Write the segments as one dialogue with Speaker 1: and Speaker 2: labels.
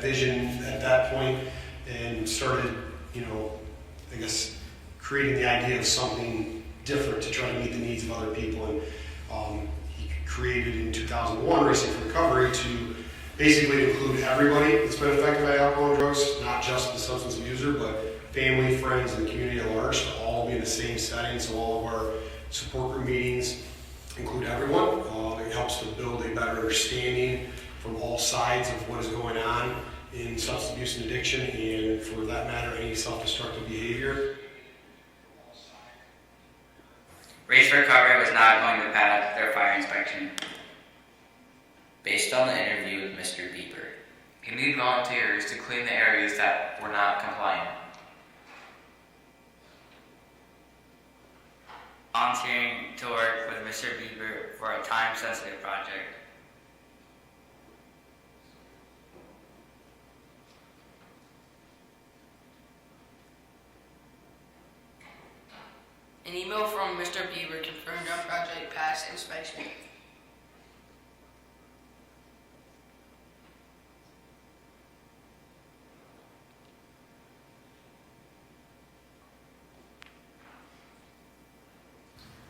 Speaker 1: vision at that point and started, I guess, creating the idea of something different to try to meet the needs of other people. And he created in 2001 Racing for Recovery to basically include everybody that's been affected by alcohol and drugs, not just the substance abuser, but family, friends, and the community at large, to all be in the same setting. So all of our support group meetings include everyone. It helps to build a better understanding from all sides of what is going on in substance abuse and addiction, and for that matter, any self-destructive behavior.
Speaker 2: Race for Recovery was not going to pass their fire inspection.
Speaker 3: Based on the interview with Mr. Bieber,
Speaker 4: you need volunteers to clean the areas that were not compliant.
Speaker 2: Volunteering to work with Mr. Bieber for a time-sensitive project.
Speaker 5: An email from Mr. Bieber confirmed our project passed inspection.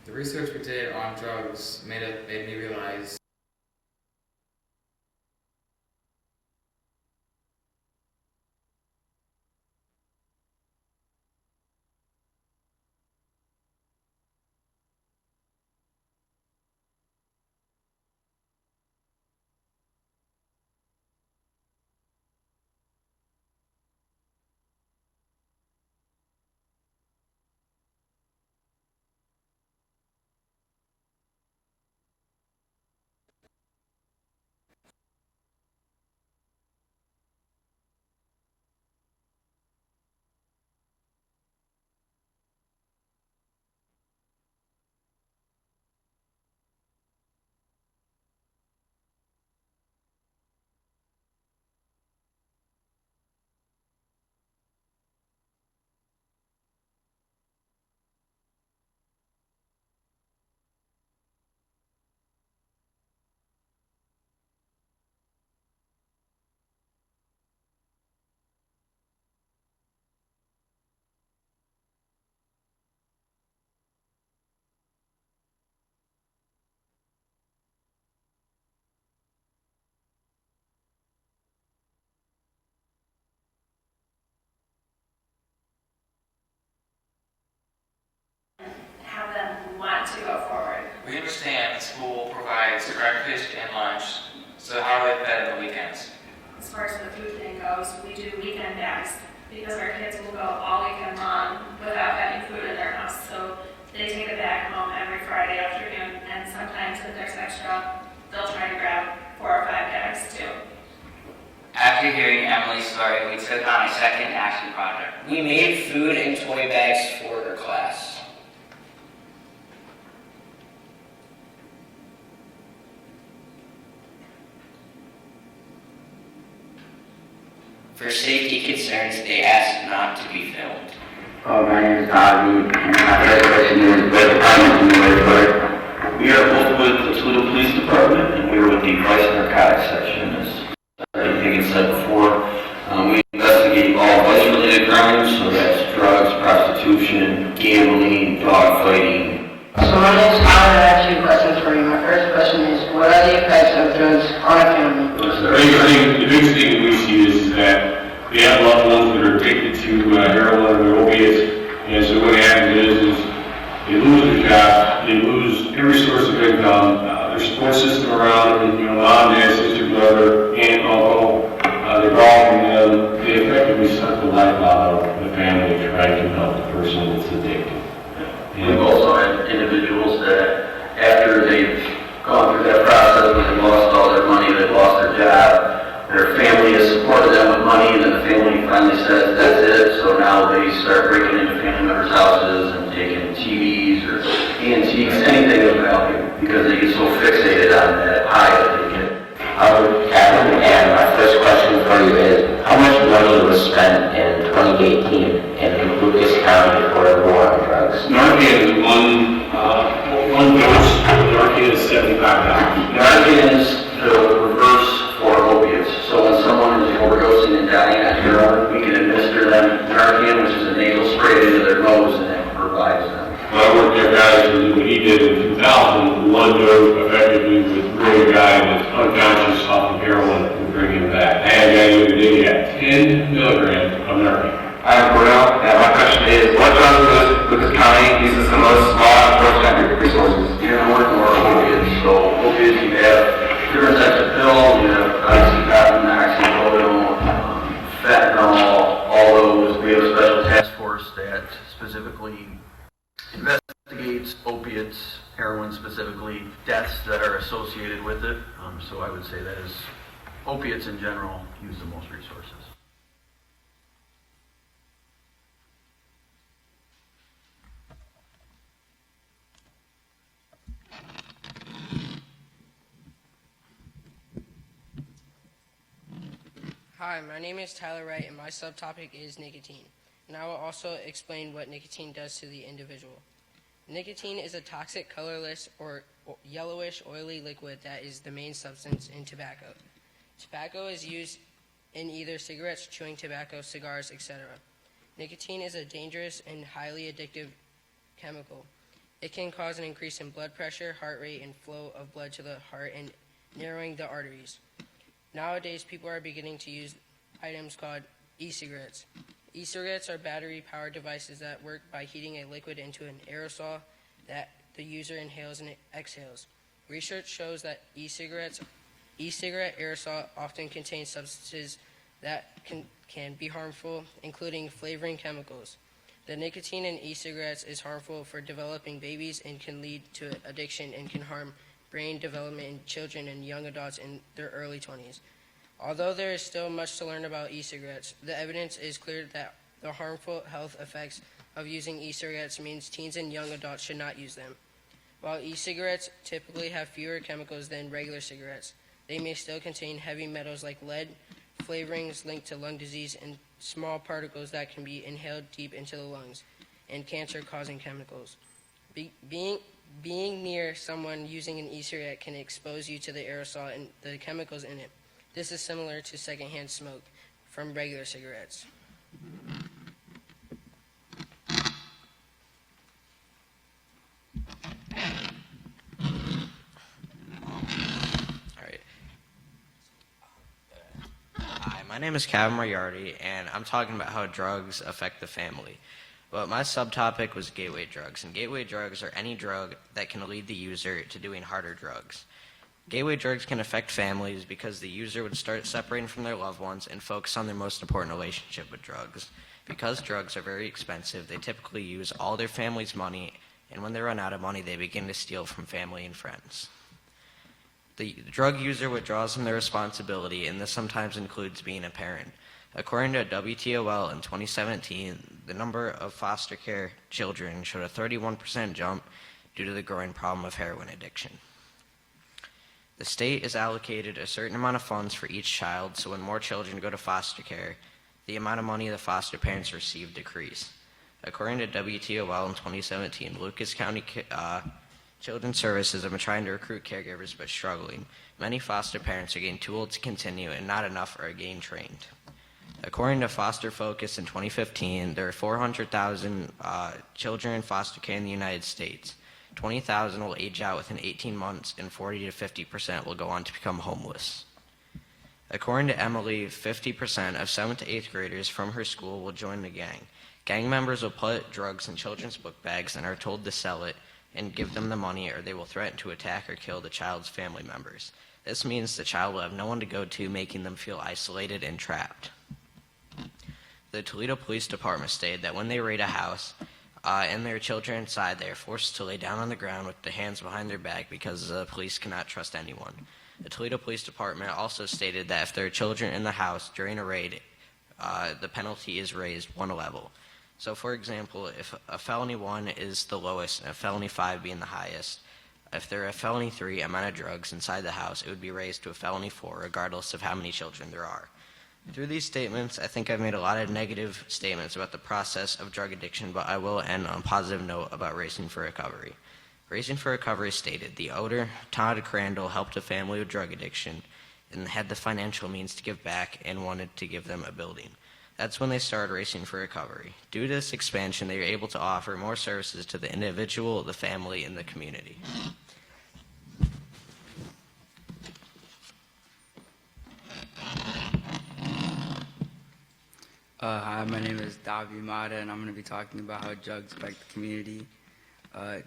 Speaker 6: The research we did on drugs made me realize
Speaker 7: have them want to go forward.
Speaker 4: We understand the school provides breakfast and lunch, so how are they fed on the weekends?
Speaker 7: As far as the food thing goes, we do weekend bags because our kids will go all weekend long without having food in their house. So they take a bag home every Friday afternoon, and sometimes if there's extra, they'll try to grab 4 or 5 bags too.
Speaker 2: After hearing Emily's story, we took on a second action project.
Speaker 3: we made food and toy bags for her class. For safety concerns, they asked not to be filmed.
Speaker 8: My name is Ozzy, and my address is Red Department in Redbird. We are both with the Toledo Police Department, and we are with the Vice Narcotics Section. As everything is said before, we investigate all vice-related crimes, so that's drugs, prostitution, gambling, dogfighting.
Speaker 5: So my name is Howard, and I have 2 questions for you. My first question is, what are the effects of drugs on a family?
Speaker 9: I think the biggest thing we see is that they have loved ones that are addicted to heroin or opiates, and so what happens is they lose their job, they lose every source of income, their support system around them, mom, dad, sister, brother, aunt, uncle, they're all from them. They effectively suck the life out of the family trying to help the person that's addicted.
Speaker 8: We've also had individuals that, after they've gone through that process, when they've lost all their money, they've lost their job, their family has supported them with money, and then the family finally says, that's it, so now they start breaking into family members' houses and taking TVs or antiques, anything of value, because they get so fixated on that high that they get.
Speaker 10: Kevin, and my first question for you is, how much money was spent in 2018 in Lucas County for the war on drugs?
Speaker 9: Narcan is one dose. Narcan is $75.
Speaker 8: Narcan is the reverse for opiates. So when someone is overdosing knows and that provides them.
Speaker 9: When I worked there, guys, what he did in 2000, one drove effectively would bring a guy that's unconscious off of heroin and bring him back. I had a guy the other day at 10 milligrams of narcan.
Speaker 11: I'm Bruno, and my question is, what drugs does Lucas County uses the most law enforcement resources?
Speaker 8: You're going to work more opiates. So opiates, you have different types of pills. You have oxycontin, oxycodone, fentanyl, all those. We have a special task force that specifically investigates opiates, heroin specifically, deaths that are associated with it. So I would say that is opiates in general use the most resources.
Speaker 12: Hi, my name is Tyler Wright, and my subtopic is nicotine. And I will also explain what nicotine does to the individual. Nicotine is a toxic, colorless, or yellowish, oily liquid that is the main substance in tobacco. Tobacco is used in either cigarettes, chewing tobacco, cigars, etc. Nicotine is a dangerous and highly addictive chemical. It can cause an increase in blood pressure, heart rate, and flow of blood to the heart and narrowing the arteries. Nowadays, people are beginning to use items called e-cigarettes. E-cigarettes are battery-powered devices that work by heating a liquid into an aerosol that the user inhales and exhales. Research shows that e-cigarette aerosol often contains substances that can be harmful, including flavoring chemicals. The nicotine in e-cigarettes is harmful for developing babies and can lead to addiction and can harm brain development in children and young adults in their early 20s. Although there is still much to learn about e-cigarettes, the evidence is clear that the harmful health effects of using e-cigarettes means teens and young adults should not use them. While e-cigarettes typically have fewer chemicals than regular cigarettes, they may still contain heavy metals like lead, flavorings linked to lung disease, and small particles that can be inhaled deep into the lungs, and cancer-causing chemicals. Being near someone using an e-cigarette can expose you to the aerosol and the chemicals in it. This is similar to secondhand smoke from regular cigarettes.
Speaker 13: Hi, my name is Kevin Moriarty, and I'm talking about how drugs affect the family. But my subtopic was gateway drugs, and gateway drugs are any drug that can lead the user to doing harder drugs. Gateway drugs can affect families because the user would start separating from their loved ones and focus on their most important relationship with drugs. Because drugs are very expensive, they typically use all their family's money, and when they run out of money, they begin to steal from family and friends. The drug user withdraws from their responsibility, and this sometimes includes being a parent. According to WTOL in 2017, the number of foster care children showed a 31% jump due to the growing problem of heroin addiction. The state is allocated a certain amount of funds for each child, so when more children go to foster care, the amount of money the foster parents receive decrease. According to WTOL in 2017, Lucas County Children's Services have been trying to recruit caregivers but struggling. Many foster parents are getting too old to continue, and not enough are getting trained. According to Foster Focus in 2015, there are 400,000 children in foster care in the United States. 20,000 will age out within 18 months, and 40 to 50% will go on to become homeless. According to Emily, 50% of 7th to 8th graders from her school will join the gang. Gang members will put drugs in children's book bags and are told to sell it and give them the money, or they will threaten to attack or kill the child's family members. This means the child will have no one to go to, making them feel isolated and trapped. The Toledo Police Department stated that when they raid a house and there are children inside, they are forced to lay down on the ground with their hands behind their back because the police cannot trust anyone. The Toledo Police Department also stated that if there are children in the house during a raid, the penalty is raised one level. So, for example, if a felony 1 is the lowest and a felony 5 being the highest, if there are a felony 3 amount of drugs inside the house, it would be raised to a felony 4, regardless of how many children there are. Through these statements, I think I've made a lot of negative statements about the process of drug addiction, but I will end on a positive note about Racing for Recovery. Racing for Recovery stated the owner, Todd Crandall, helped a family with drug addiction and had the financial means to give back and wanted to give them a building. That's when they started racing for recovery. Due to this expansion, they were able to offer more services to the individual, the family, and the community.
Speaker 14: Hi, my name is Davi Mata, and I'm going to be talking about how drugs affect the community.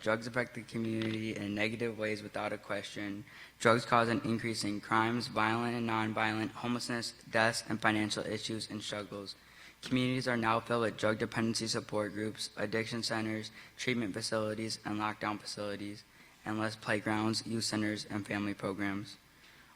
Speaker 14: Drugs affect the community in negative ways without a question. Drugs cause an increase in crimes, violent and nonviolent, homelessness, deaths, and financial issues and struggles. Communities are now filled with drug dependency support groups, addiction centers, treatment facilities, and lockdown facilities, and less playgrounds, youth centers, and family programs.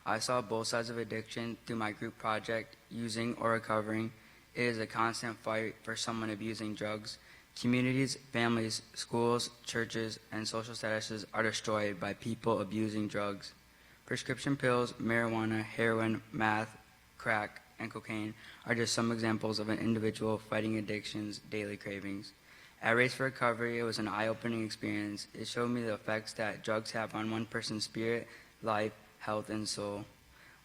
Speaker 14: I saw both sides of addiction through my group project, Using or Recovering. It is a constant fight for someone abusing drugs. Communities, families, schools, churches, and social statuses are destroyed by people abusing drugs. Prescription pills, marijuana, heroin, meth, crack, and cocaine are just some examples of an individual fighting addiction's daily cravings. At Race for Recovery, it was an eye-opening experience. It showed me the effects that drugs have on one person's spirit, life, health, and soul.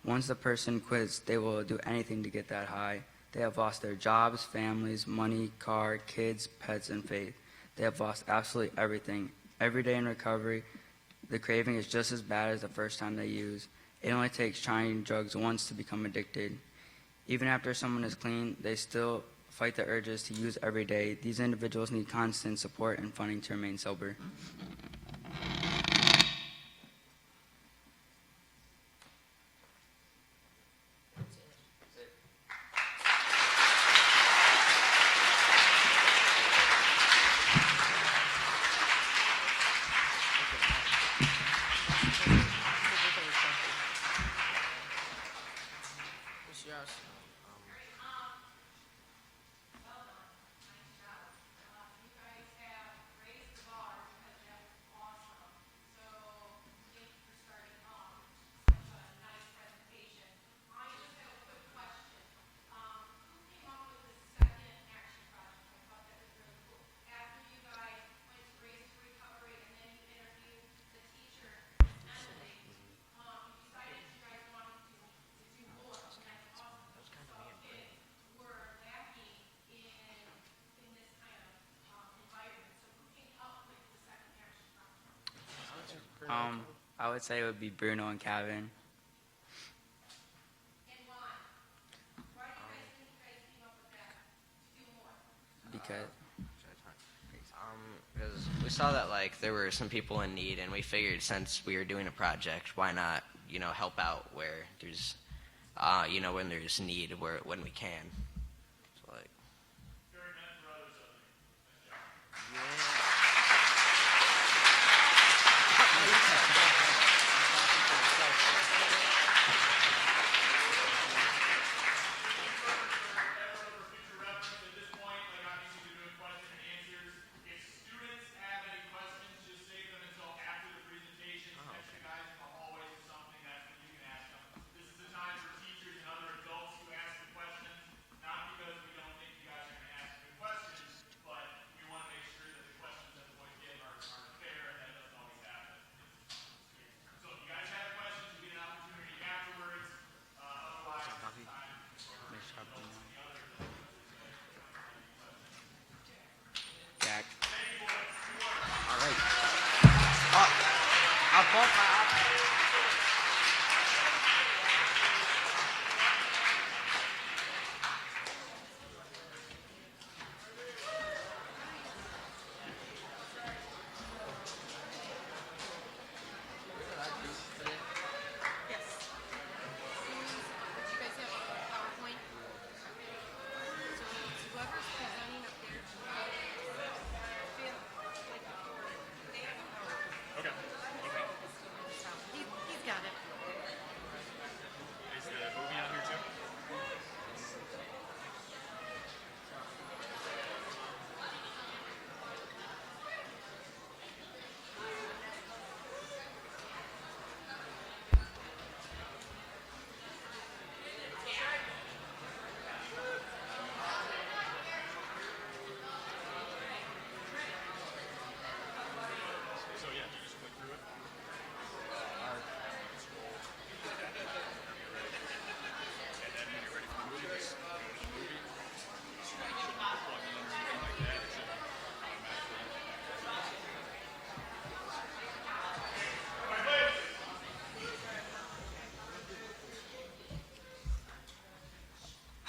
Speaker 14: Once the person quits, they will do anything to get that high. They have lost their jobs, families, money, car, kids, pets, and faith. They have lost absolutely everything. Every day in recovery, the craving is just as bad as the first time they use. It only takes trying drugs once to become addicted. Even after someone is clean, they still fight the urges to use every day. These individuals need constant support and funding to remain sober. I would say it would be Bruno and Kevin. Because
Speaker 13: Because we saw that like there were some people in need, and we figured since we were doing a project, why not help out where there's when there's need, when we can. So like.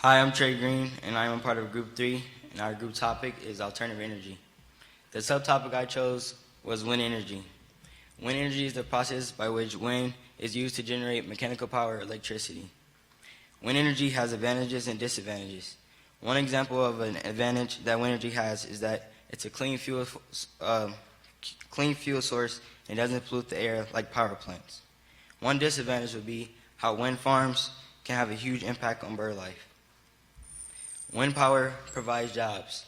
Speaker 14: Hi, I'm Trey Green, and I'm a part of Group 3, and our group topic is alternative energy. The subtopic I chose was wind energy. Wind energy is the process by which wind is used to generate mechanical power or electricity. Wind energy has advantages and disadvantages. One example of an advantage that wind energy has is that it's a clean fuel source and doesn't pollute the air like power plants. One disadvantage would be how wind farms can have a huge impact on bird life. Wind power provides jobs.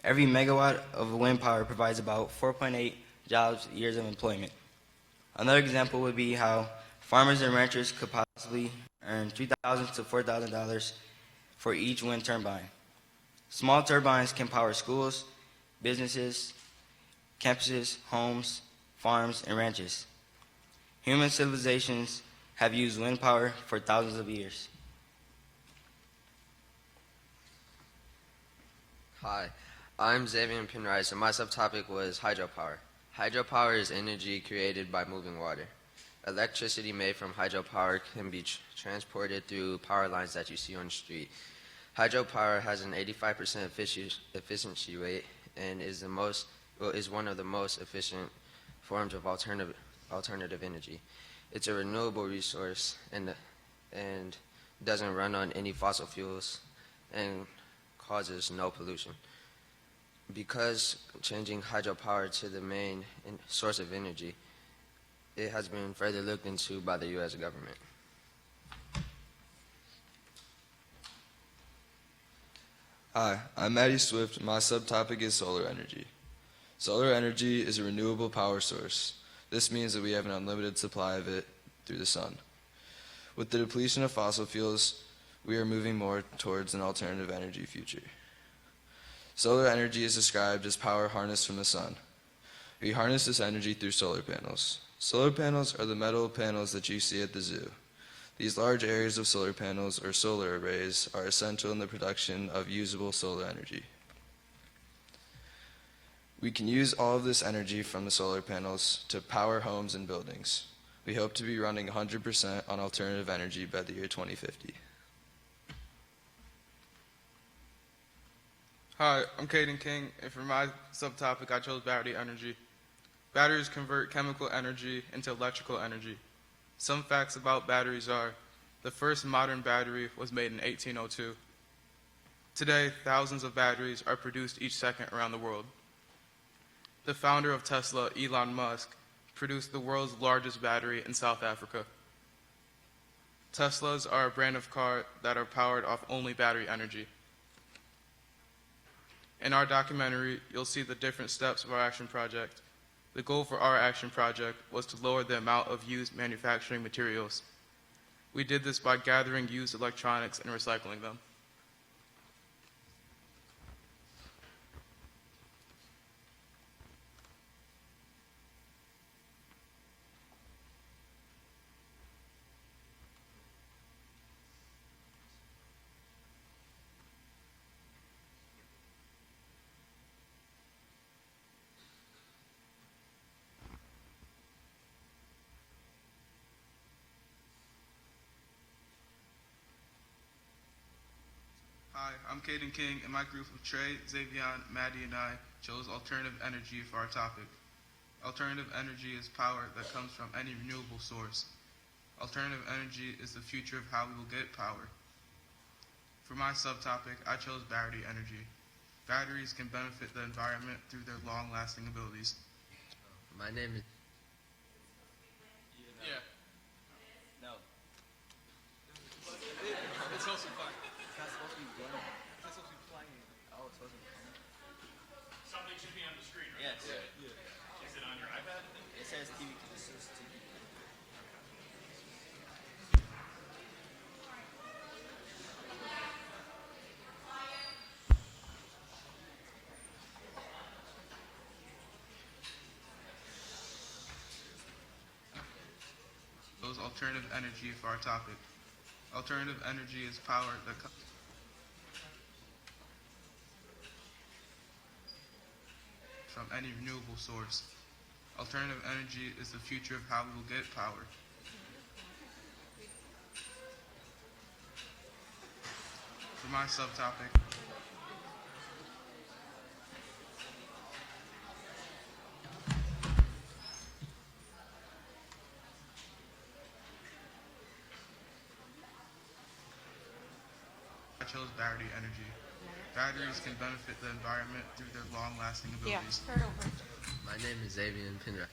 Speaker 14: Every megawatt of wind power provides about 4.8 years of employment. Another example would be how farmers and ranchers could possibly earn $3,000 to $4,000 for each wind turbine. Small turbines can power schools, businesses, campuses, homes, farms, and ranches. Human civilizations have used wind power for thousands of years.
Speaker 15: Hi, I'm Xavier Pinrice, and my subtopic was hydropower. Hydropower is energy created by moving water. Electricity made from hydropower can be transported through power lines that you see on the street. Hydropower has an 85% efficiency rate and is one of the most efficient forms of alternative energy. It's a renewable resource and doesn't run on any fossil fuels and causes no pollution. Because changing hydropower to the main source of energy, it has been further looked into by the U.S. government.
Speaker 16: Hi, I'm Maddie Swift, and my subtopic is solar energy. Solar energy is a renewable power source. This means that we have an unlimited supply of it through the sun. With the depletion of fossil fuels, we are moving more towards an alternative energy future. Solar energy is described as power harnessed from the sun. We harness this energy through solar panels. Solar panels are the metal panels that you see at the zoo. These large areas of solar panels, or solar arrays, are essential in the production of usable solar energy. We can use all of this energy from the solar panels to power homes and buildings. We hope to be running 100% on alternative energy by the year 2050.
Speaker 17: Hi, I'm Caden King, and for my subtopic, I chose battery energy. Batteries convert chemical energy into electrical energy. Some facts about batteries are: the first modern battery was made in 1802. Today, thousands of batteries are produced each second around the world. The founder of Tesla, Elon Musk, produced the world's largest battery in South Africa. Teslas are a brand of car that are powered off only battery energy. In our documentary, you'll see the different steps of our action project. The goal for our action project was to lower the amount of used manufacturing materials. We did this by gathering used electronics and recycling them. Hi, I'm Caden King, and my group of Trey, Xavier, Maddie, and I chose alternative energy for our topic. Alternative energy is power that comes from any renewable source. Alternative energy is the future of how we will get power. For my subtopic, I chose battery energy. Batteries can benefit the environment through their long-lasting abilities.
Speaker 15: My name is...
Speaker 17: Yeah. No. It's also fun. It's not supposed to be playing. It's not supposed to be playing. Oh, it's supposed to be playing.
Speaker 18: Something should be on the screen, right?
Speaker 17: Yes.
Speaker 18: Yeah. Is it on your iPad?
Speaker 17: It says TV. It says TV. Those alternative energy for our topic. Alternative energy is power that from any renewable source. Alternative energy is the future of how we will get power. For For my subtopic, I chose battery energy. Batteries can benefit the environment through their long-lasting abilities.
Speaker 15: My name is Xavier Pinra.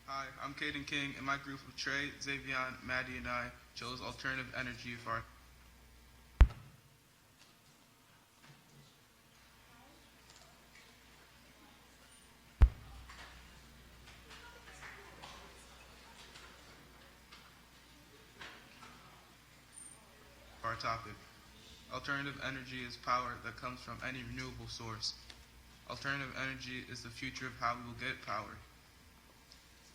Speaker 17: Hi, I'm Caden King, and my group of Trey, Xavier, Maddie, and I chose alternative energy for our topic. Alternative energy is power that comes from any renewable source. Alternative energy is the future of how we will get power.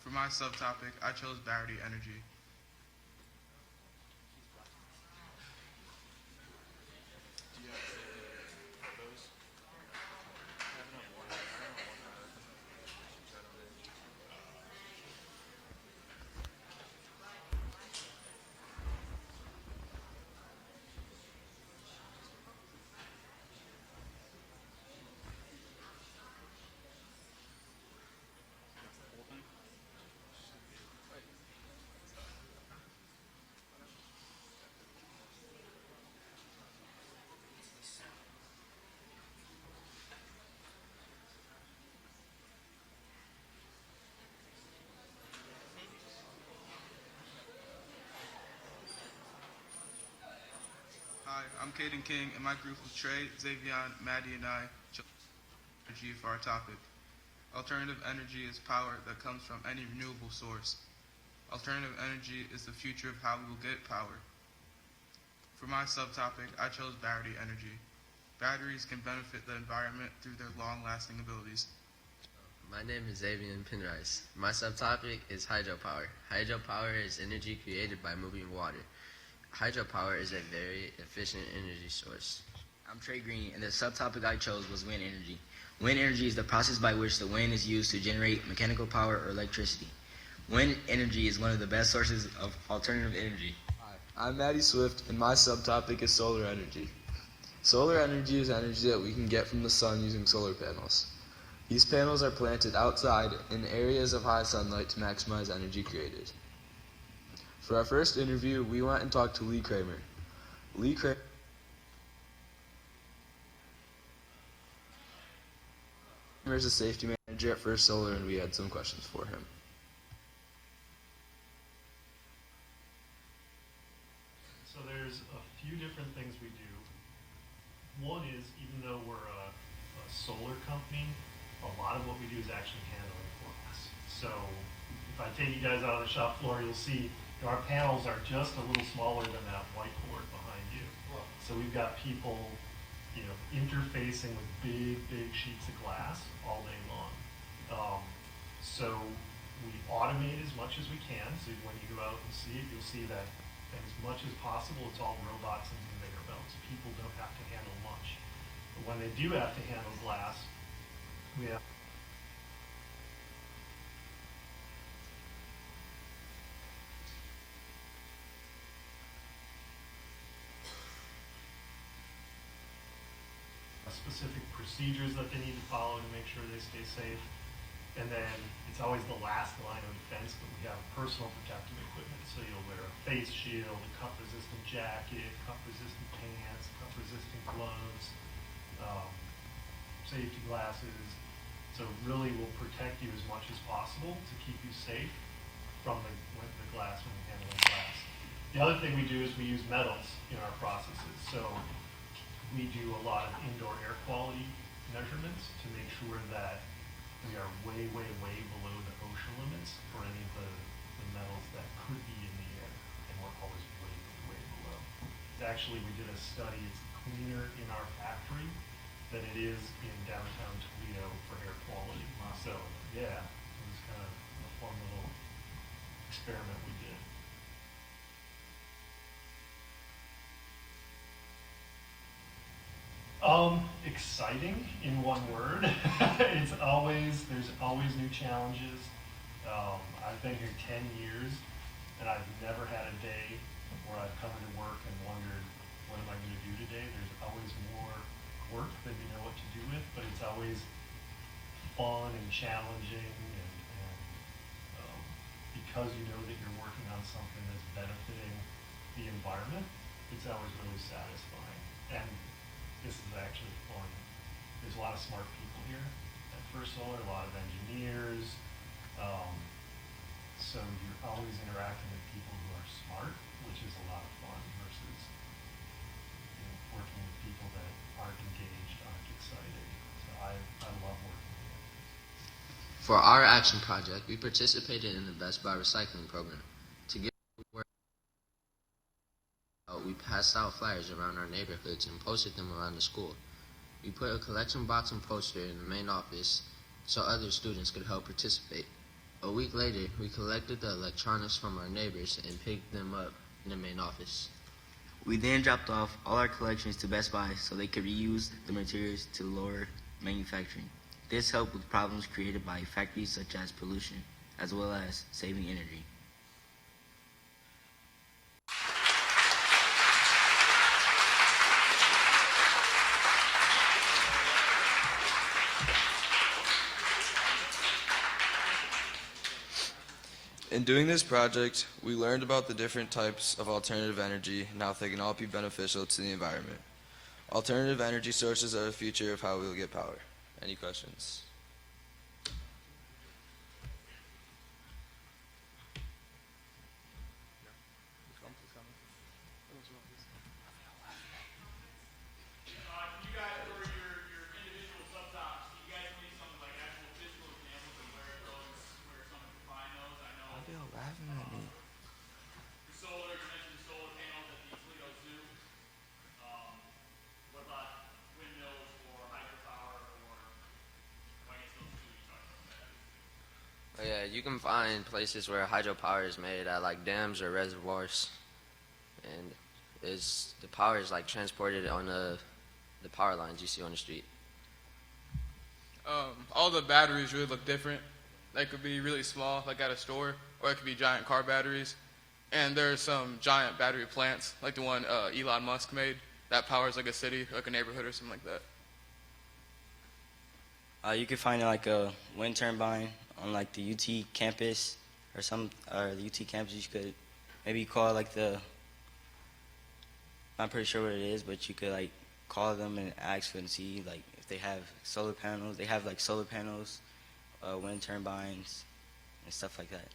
Speaker 17: For my subtopic, I chose battery energy. Hi, I'm Caden King, and my group of Trey, Xavier, Maddie, and I chose energy for our topic. Alternative energy is power that comes from any renewable source. Alternative energy is the future of how we will get power. For my subtopic, I chose battery energy. Batteries can benefit the environment through their long-lasting abilities.
Speaker 15: My name is Xavier Pinrice. My subtopic is hydropower. Hydropower is energy created by moving water. Hydropower is a very efficient energy source.
Speaker 19: I'm Trey Green, and the subtopic I chose was wind energy. Wind energy is the process by which the wind is used to generate mechanical power or electricity. Wind energy is one of the best sources of alternative energy.
Speaker 16: Hi, I'm Maddie Swift, and my subtopic is solar energy. Solar energy is energy that we can get from the sun using solar panels. These panels are planted outside in areas of high sunlight to maximize energy created. For our first interview, we went and talked to Lee Kramer. Lee Kramer is a safety manager at First Solar, and we had some questions for him.
Speaker 18: So there's a few different things we do. One is, even though we're a solar company, a lot of what we do is actually handling glass. So if I take you guys out of the shop floor, you'll see our panels are just a little smaller than that whiteboard behind you. So we've got people, interfacing with big sheets of glass all day long. So we automate as much as we can. So when you go out and see it, you'll see that as much as possible, it's all robots and conveyor belts. People don't have to handle much. But when they do have to handle glass, we have specific procedures that they need to follow to make sure they stay safe. And then it's always the last line of defense, but we have personal protective equipment. So you'll wear a face shield, a cup-resistant jacket, cup-resistant pants, cup-resistant gloves, safety glasses. So really will protect you as much as possible to keep you safe from the glass when you're handling glass. The other thing we do is we use metals in our processes. So we do a lot of indoor air quality measurements to make sure that we are way below the OSHA limits for any of the metals that could be in the air, and we're always way below. Actually, we did a study, it's cleaner in our factory than it is in downtown Toledo for air quality. So, yeah, it was kind of a fun little experiment we did. Exciting in one word. There's always new challenges. I've been here 10 years, And I've never had a day where I've come into work and wondered, what am I going to do today? There's always more work than you know what to do with, but it's always fun and challenging, and because you know that you're working on something that's benefiting the environment, it's always really satisfying. And this is actually fun. There's a lot of smart people here at First Solar, a lot of engineers. So you're always interacting with people who are smart, which is a lot of fun versus working with people that aren't engaged, aren't excited. So I love working with them.
Speaker 15: For our action project, we participated in the Best Buy recycling program. To get the word out, we passed out flyers around our neighborhoods and posted them around the school. We put a collection box and poster in the main office so other students could help participate. A week later, we collected the electronics from our neighbors and picked them up in the main office.
Speaker 19: We then dropped off all our collections to Best Buy so they could reuse the materials to lower manufacturing. This helped with problems created by factories such as pollution, as well as saving energy.
Speaker 16: In doing this project, we learned about the different types of alternative energy and how they can all be beneficial to the environment. Alternative energy sources are the future of how we will get power. Any questions?
Speaker 15: Yeah, you can find places where hydropower is made at like dams or reservoirs, and the power is like transported on the power lines you see on the street.
Speaker 17: All the batteries really look different. They could be really small, like at a store, or it could be giant car batteries. And there are some giant battery plants, like the one Elon Musk made, that powers like a city, like a neighborhood or something like that.
Speaker 19: You could find like a wind turbine on like the UT campus or the UT campus. You could maybe call like I'm not pretty sure what it is, but you could like call them and ask for and see like if they have solar panels. They have like solar panels, wind turbines, and stuff like that.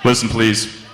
Speaker 20: Listen, please.